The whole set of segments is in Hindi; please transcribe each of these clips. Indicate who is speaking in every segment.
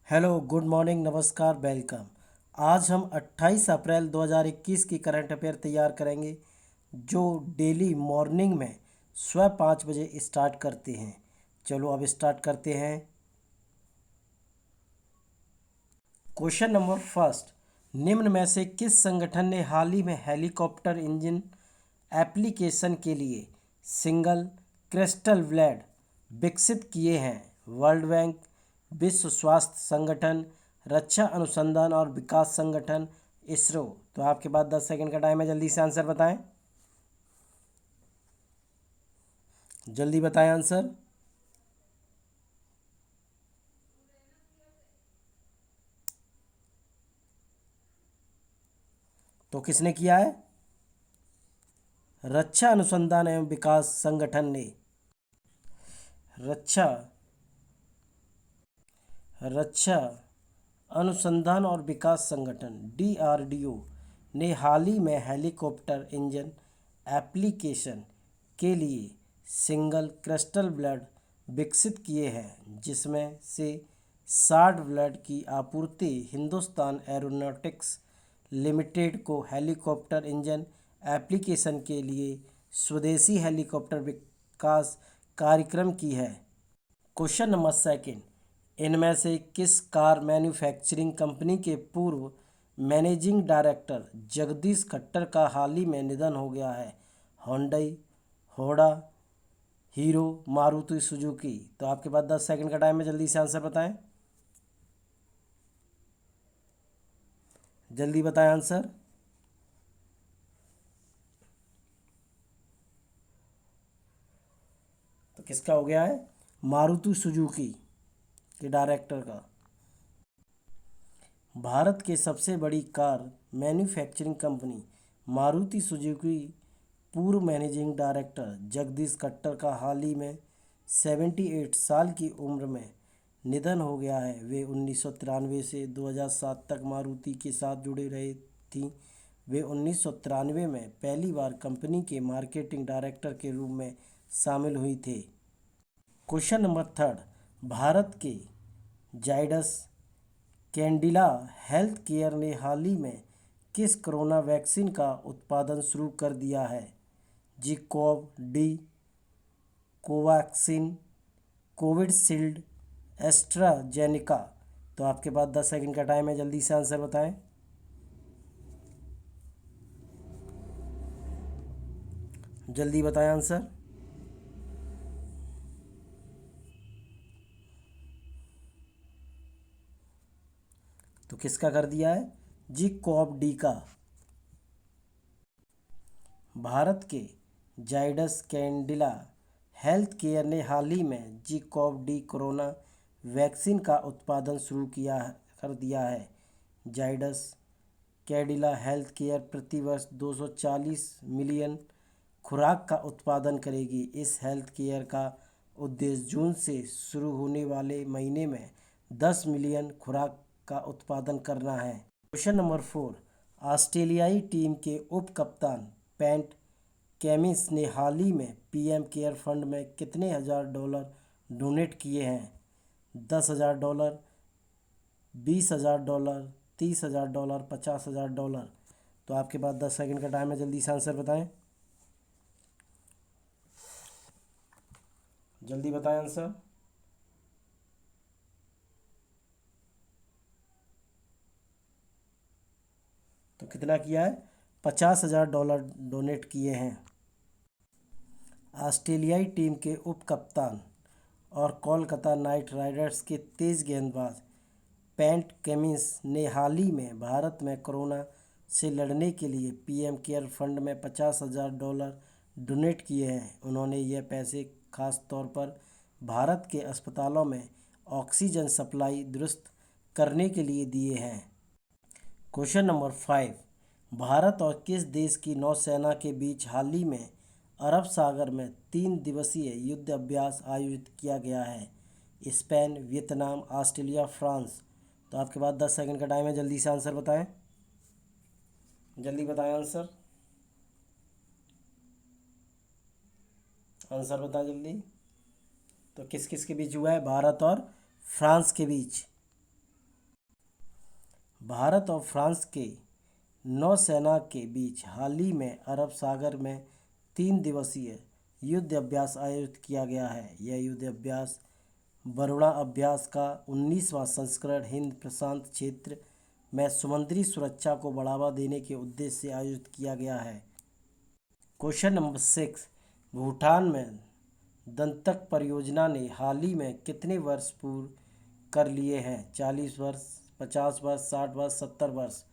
Speaker 1: हेलो, गुड मॉर्निंग, नमस्कार, वेलकम। आज हम 28 अप्रैल 2021 की करंट अफेयर तैयार करेंगे जो डेली मॉर्निंग में सुबह 5 बजे स्टार्ट करते हैं। चलो अब स्टार्ट करते हैं। क्वेश्चन नंबर फर्स्ट, निम्न में से किस संगठन ने हाल ही में हेलीकॉप्टर इंजन एप्लीकेशन के लिए सिंगल क्रिस्टल ब्लेड विकसित किए हैं? वर्ल्ड बैंक, विश्व स्वास्थ्य संगठन, रक्षा अनुसंधान और विकास संगठन, इसरो। तो आपके पास 10 सेकंड का टाइम है, जल्दी से आंसर बताएं। जल्दी बताएं आंसर। तो किसने किया है? रक्षा अनुसंधान एवं विकास संगठन ने। रक्षा रक्षा अनुसंधान और विकास संगठन डीआरडीओ ने हाल ही में हेलीकॉप्टर इंजन एप्लीकेशन के लिए सिंगल क्रिस्टल ब्लेड विकसित किए हैं, जिसमें से 60 ब्लेड की आपूर्ति हिंदुस्तान एरोनॉटिक्स लिमिटेड को हेलीकॉप्टर इंजन एप्लीकेशन के लिए स्वदेशी हेलीकॉप्टर विकास कार्यक्रम की है। क्वेश्चन नंबर सेकंड, इनमें से किस कार मैन्युफैक्चरिंग कंपनी के पूर्व मैनेजिंग डायरेक्टर जगदीश खट्टर का हाल ही में निधन हो गया है? Hyundai, Honda, Hero, Maruti Suzuki. तो आपके पास 10 सेकंड का टाइम है, जल्दी से आंसर बताएं। जल्दी बताएं आंसर। तो किसका हो गया है? मारुति सुजुकी के डायरेक्टर का। भारत के सबसे बड़ी car manufacturing company Maruti Suzuki पूर्व मैनेजिंग डायरेक्टर जगदीश खट्टर का हाल ही में 78 साल की उम्र में निधन हो गया है। वे 1993 से 2007 तक मारुति के साथ जुड़े रहे थीं। वे 1993 में पहली बार कंपनी के मार्केटिंग डायरेक्टर के रूप में शामिल हुई थे। क्वेश्चन नंबर थर्ड, भारत के जाइडस कैडिला हेल्थ केयर ने हाल ही में किस कोरोना वैक्सीन का उत्पादन शुरू कर दिया है? जी-कोव डी, कोवैक्सीन, कोविडशील्ड, एस्ट्राजेनेका। तो आपके पास 10 सेकंड का टाइम है, जल्दी से आंसर बताएं। जल्दी बताएं आंसर। तो किसका कर दिया है? जी-कोव डी का। भारत के जाइडस कैडिला हेल्थ केयर ने हाल ही में जी-कोव डी कोरोना वैक्सीन का उत्पादन शुरू कर दिया है। जाइडस कैडिला हेल्थ केयर प्रति वर्ष 240 मिलियन खुराक का उत्पादन करेगी। इस हेल्थ केयर का उद्देश्य जून से शुरू होने वाले महीने में 10 मिलियन खुराक का उत्पादन करना है। क्वेश्चन नंबर 4, ऑस्ट्रेलियाई टीम के उप कप्तान पैट केमिंस ने हाल ही में पीएम केयर फंड में कितने हजार डॉलर डोनेट किए हैं? $10,000, $20,000, $30,000, $50,000। तो आपके पास 10 सेकंड का टाइम है, जल्दी से आंसर बताएं। जल्दी बताएं आंसर। तो कितना किया है? $50,000 डोनेट किए हैं। ऑस्ट्रेलियाई टीम के उप कप्तान और कोलकाता नाइट राइडर्स के तेज गेंदबाज पैट कमिंस ने हाल ही में भारत में कोरोना से लड़ने के लिए पीएम केयर फंड में $50,000 डोनेट किए हैं। उन्होंने ये पैसे खास तौर पर भारत के अस्पतालों में ऑक्सीजन सप्लाई दुरुस्त करने के लिए दिए हैं। क्वेश्चन नंबर 5, भारत और किस देश की नौसेना के बीच हाल ही में अरब सागर में 3 दिवसीय युद्ध अभ्यास आयोजित किया गया है? Spain, Vietnam, Australia, France. तो आपके पास 10 सेकंड का टाइम है, जल्दी से आंसर बताएं। जल्दी बताएं आंसर। आंसर बताएं जल्दी। तो किस किस के बीच हुआ है? भारत और फ्रांस के बीच। भारत और फ्रांस के नौसेना के बीच हाल ही में अरब सागर में 3 दिवसीय युद्ध अभ्यास आयोजित किया गया है। यह युद्ध अभ्यास बरुणा अभ्यास का 19वां संस्करण हिंद प्रशांत क्षेत्र में समुद्री सुरक्षा को बढ़ावा देने के उद्देश्य से आयोजित किया गया है। क्वेश्चन नंबर 6, भूटान में दंतक परियोजना ने हाल ही में कितने वर्ष पूर्ण कर लिए हैं? 40 वर्ष, 50 वर्ष, 60 वर्ष, 70 वर्ष।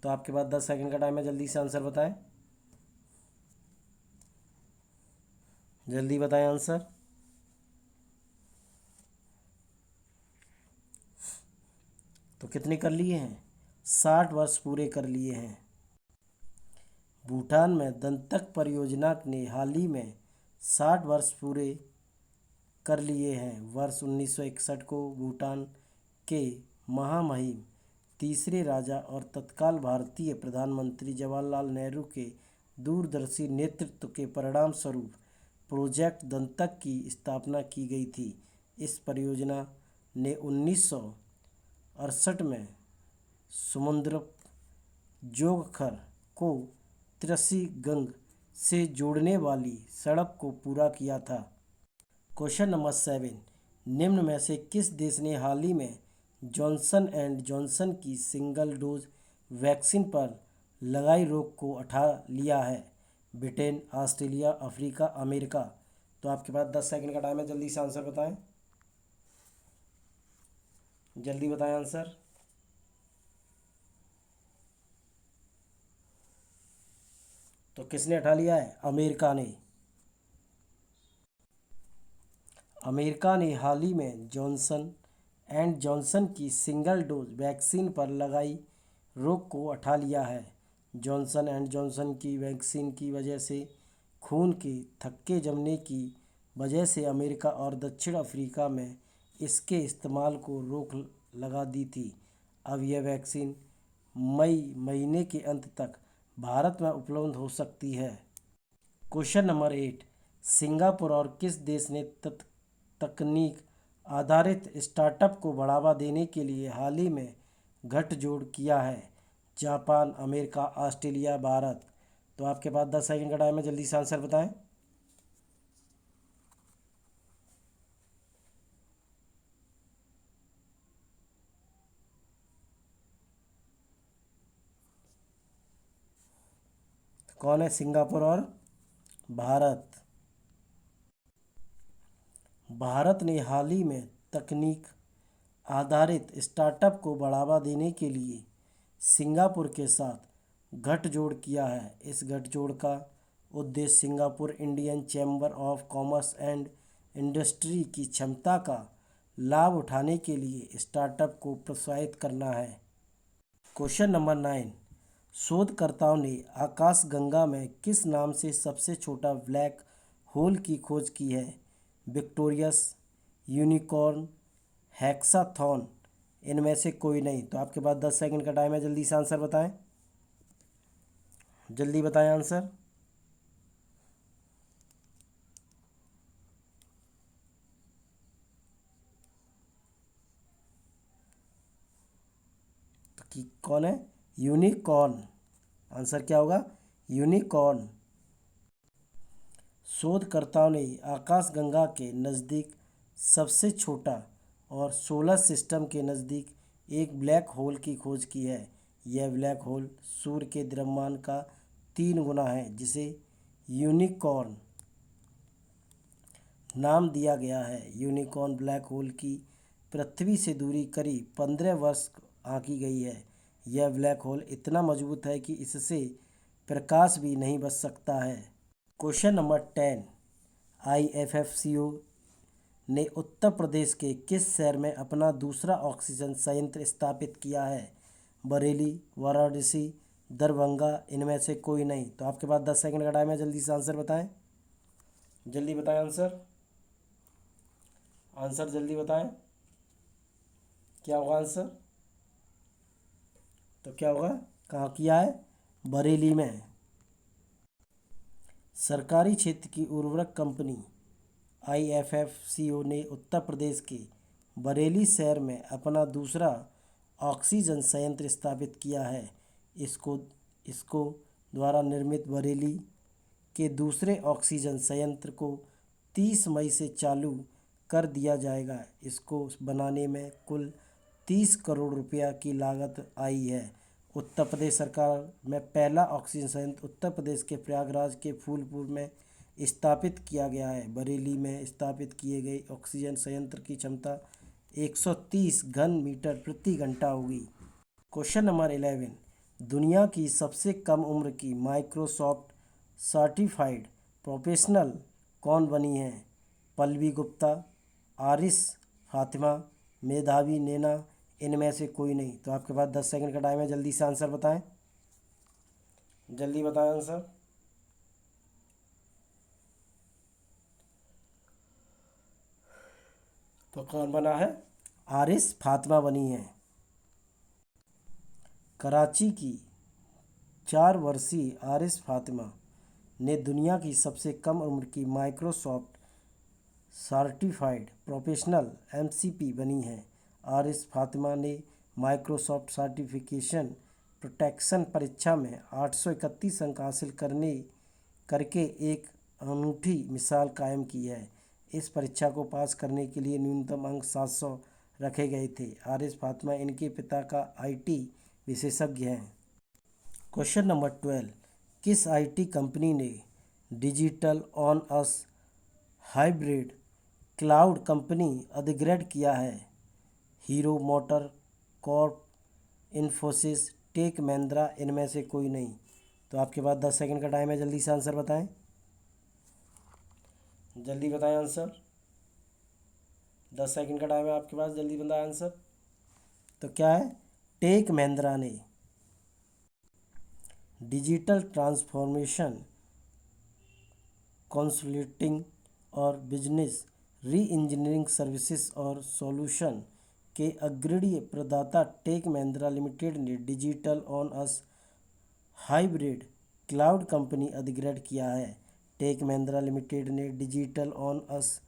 Speaker 1: तो आपके पास 10 सेकंड का टाइम है, जल्दी से आंसर बताएं। जल्दी बताएं आंसर। तो कितने कर लिए हैं? 60 वर्ष पूरे कर लिए हैं। भूटान में दंतक परियोजना ने हाल ही में 60 वर्ष पूरे कर लिए हैं। वर्ष 1961 को भूटान के महामहिम तीसरे राजा और तत्काल भारतीय प्रधानमंत्री जवाहरलाल नेहरू के दूरदर्शी नेतृत्व के परिणाम स्वरूप प्रोजेक्ट दंतक की स्थापना की गई थी। इस परियोजना ने 1968 में समुद्रप जोगखर को त्रिशिगंग से जोड़ने वाली सड़क को पूरा किया था। क्वेश्चन नंबर 7, निम्न में से किस देश ने हाल ही में जॉनसन एंड जॉनसन की सिंगल डोज वैक्सीन पर लगाई रोक को उठा लिया है? Britain, Australia, Africa, America. तो आपके पास 10 सेकंड का टाइम है, जल्दी से आंसर बताएं। जल्दी बताएं आंसर। तो किसने उठा लिया है? अमेरिका ने। अमेरिका ने हाल ही में जॉनसन एंड जॉनसन की सिंगल डोज वैक्सीन पर लगाई रोक को उठा लिया है। जॉनसन एंड जॉनसन की वैक्सीन की वजह से खून के थक्के जमने की वजह से अमेरिका और दक्षिण अफ्रीका में इसके इस्तेमाल को रोक लगा दी थी। अब यह वैक्सीन मई महीने के अंत तक भारत में उपलब्ध हो सकती है। क्वेश्चन नंबर 8, सिंगापुर और किस देश ने तकनीक आधारित स्टार्टअप को बढ़ावा देने के लिए हाल ही में गठजोड़ किया है? Japan, America, Australia, Bharat. तो आपके पास 10 सेकंड का टाइम है, जल्दी से आंसर बताएं। कौन है सिंगापुर और भारत? भारत ने हाल ही में तकनीक आधारित स्टार्टअप को बढ़ावा देने के लिए सिंगापुर के साथ गठजोड़ किया है। इस गठजोड़ का उद्देश्य Singapore Indian chamber of commerce and industry की क्षमता का लाभ उठाने के लिए स्टार्टअप को प्रोत्साहित करना है। क्वेश्चन नंबर 9, शोधकर्ताओं ने आकाशगंगा में किस नाम से सबसे छोटा ब्लैक होल की खोज की है? Victorious, unicorn, hexathon. इनमें से कोई नहीं। तो आपके पास 10 सेकंड का टाइम है, जल्दी से आंसर बताएं। जल्दी बताएं आंसर। तो कौन है? यूनिकॉर्न। आंसर क्या होगा? यूनिकॉर्न। शोधकर्ताओं ने आकाशगंगा के नज़दीक सबसे छोटा और सोलर सिस्टम के नज़दीक एक ब्लैक होल की खोज की है। यह ब्लैक होल सूर्य के द्रव्यमान का 3 गुना है, जिसे यूनिकॉर्न नाम दिया गया है। यूनिकॉर्न ब्लैक होल की पृथ्वी से दूरी करीब 15 वर्ष आंकी गई है। यह ब्लैक होल इतना मजबूत है कि इससे प्रकाश भी नहीं बच सकता है। क्वेश्चन नंबर 10, IFFCO ने उत्तर प्रदेश के किस शहर में अपना दूसरा ऑक्सीजन संयंत्र स्थापित किया है? बरेली, वाराणसी, दरभंगा। इनमें से कोई नहीं। तो आपके पास 10 सेकंड का टाइम है, जल्दी से आंसर बताएं। जल्दी बताएं आंसर। आंसर जल्दी बताएं। क्या होगा आंसर? तो क्या होगा? कहाँ किया है? बरेली में। सरकारी क्षेत्र की उर्वरक कंपनी IFFCO ने उत्तर प्रदेश के बरेली शहर में अपना दूसरा ऑक्सीजन संयंत्र स्थापित किया है। इसको इसको द्वारा निर्मित बरेली के दूसरे ऑक्सीजन संयंत्र को 30 मई से चालू कर दिया जाएगा। इसको बनाने में कुल 30 करोड़ रुपया की लागत आई है। उत्तर प्रदेश सरकार में पहला ऑक्सीजन संयंत्र उत्तर प्रदेश के प्रयागराज के फूलपुर में स्थापित किया गया है। बरेली में स्थापित किए गए ऑक्सीजन संयंत्र की क्षमता 130 घन मीटर प्रति घंटा होगी। क्वेश्चन नंबर 11, दुनिया की सबसे कम उम्र की माइक्रोसॉफ्ट सर्टिफाइड प्रोफेशनल कौन बनी है? पल्लवी गुप्ता, आरिस फातिमा, मेधावी नैना, इनमें से कोई नहीं। तो आपके पास 10 सेकंड का टाइम है, जल्दी से आंसर बताएं। जल्दी बताएं आंसर। तो कौन बना है? आरिस फातिमा बनी है। कराची की 4 वर्षीय आरिस फातिमा ने दुनिया की सबसे कम उम्र की माइक्रोसॉफ्ट सर्टिफाइड प्रोफेशनल (MCP) बनी है। आरिस फातिमा ने माइक्रोसॉफ्ट सर्टिफिकेशन प्रोटेक्शन परीक्षा में 831 अंक हासिल करके एक अनूठी मिसाल कायम की है। इस परीक्षा को पास करने के लिए न्यूनतम अंक 700 रखे गए थे। आरिस फातिमा इनके पिता का IT विशेषज्ञ हैं। क्वेश्चन नंबर 12, किस IT कंपनी ने digital on us hybrid cloud company अधिग्रहण किया है? हीरो मोटर कॉर्प, इन्फोसिस, टेक महिंद्रा, इनमें से कोई नहीं। तो आपके पास 10 सेकंड का टाइम है, जल्दी से आंसर बताएं। जल्दी बताएं आंसर। 10 सेकंड का टाइम है आपके पास, जल्दी बताएं आंसर। तो क्या है? टेक महिंद्रा ने डिजिटल ट्रांसफॉर्मेशन, कंसल्टिंग और बिजनेस री इंजीनियरिंग सर्विसेज और सॉल्यूशन के अग्रणी प्रदाता टेक महिंद्रा लिमिटेड ने digital on us hybrid cloud company अधिग्रहण किया है। टेक महिंद्रा लिमिटेड ने digital on us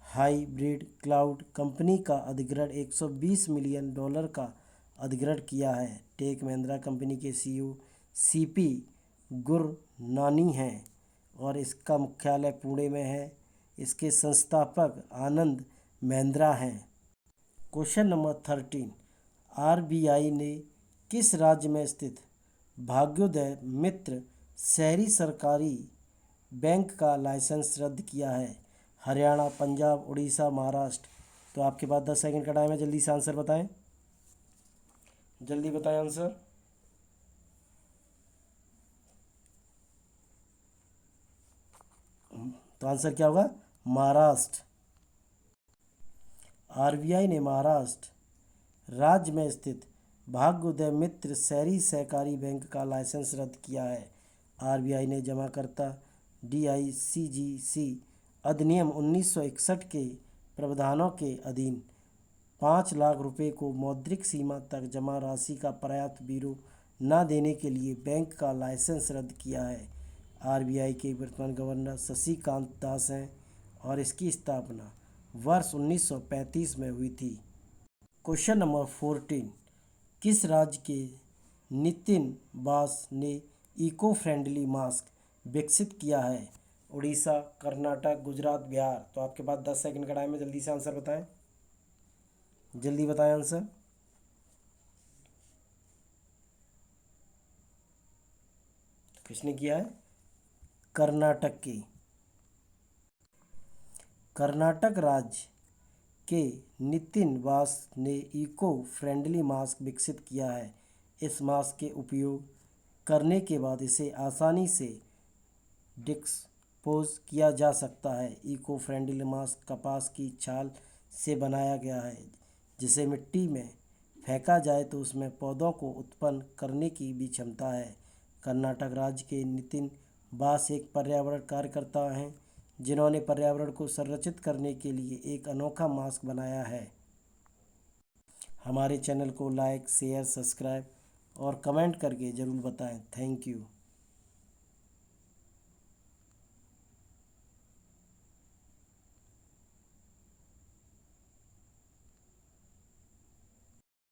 Speaker 1: hybrid cloud company का अधिग्रहण $120 मिलियन का अधिग्रहण किया है। टेक महिंद्रा कंपनी के CEO CP गुरनानी हैं और इसका मुख्यालय पुणे में है। इसके संस्थापक आनंद महिंद्रा हैं। क्वेश्चन नंबर 13, RBI ने किस राज्य में स्थित भाग्योदय मित्र शहरी सरकारी बैंक का लाइसेंस रद्द किया है? हरियाणा, पंजाब, उड़ीसा, महाराष्ट्र। तो आपके पास 10 सेकंड का टाइम है, जल्दी से आंसर बताएं। जल्दी बताएं आंसर। तो आंसर क्या होगा? महाराष्ट्र। RBI ने महाराष्ट्र राज्य में स्थित भाग्योदय मित्र शहरी सहकारी बैंक का लाइसेंस रद्द किया है। RBI ने जमाकर्ता DICGC अधिनियम 1961 के प्रावधानों के अधीन 5 लाख रुपए को मौद्रिक सीमा तक जमा राशि का पर्याप्त ब्यूरो न देने के लिए बैंक का लाइसेंस रद्द किया है। RBI के वर्तमान गवर्नर शशिकांत दास हैं और इसकी स्थापना वर्ष 1935 में हुई थी। क्वेश्चन नंबर 14, किस राज्य के नितिन बास ने इको फ्रेंडली मास्क विकसित किया है? उड़ीसा, कर्नाटक, गुजरात, बिहार। तो आपके पास 10 सेकंड का टाइम है, जल्दी से आंसर बताएं। जल्दी बताएं आंसर। किसने किया है? कर्नाटक की। कर्नाटक राज्य के नितिन बास ने इको फ्रेंडली मास्क विकसित किया है। इस मास्क के उपयोग करने के बाद इसे आसानी से डिस्पोज किया जा सकता है। इको फ्रेंडली मास्क कपास की छाल से बनाया गया है, जिसे मिट्टी में फेंका जाए तो उसमें पौधों को उत्पन्न करने की भी क्षमता है। कर्नाटक राज्य के नितिन बास एक पर्यावरण कार्यकर्ता हैं जिन्होंने पर्यावरण को संरक्षित करने के लिए एक अनोखा मास्क बनाया है। हमारे चैनल को लाइक, शेयर, सब्सक्राइब और कमेंट करके ज़रूर बताएं। Thank you.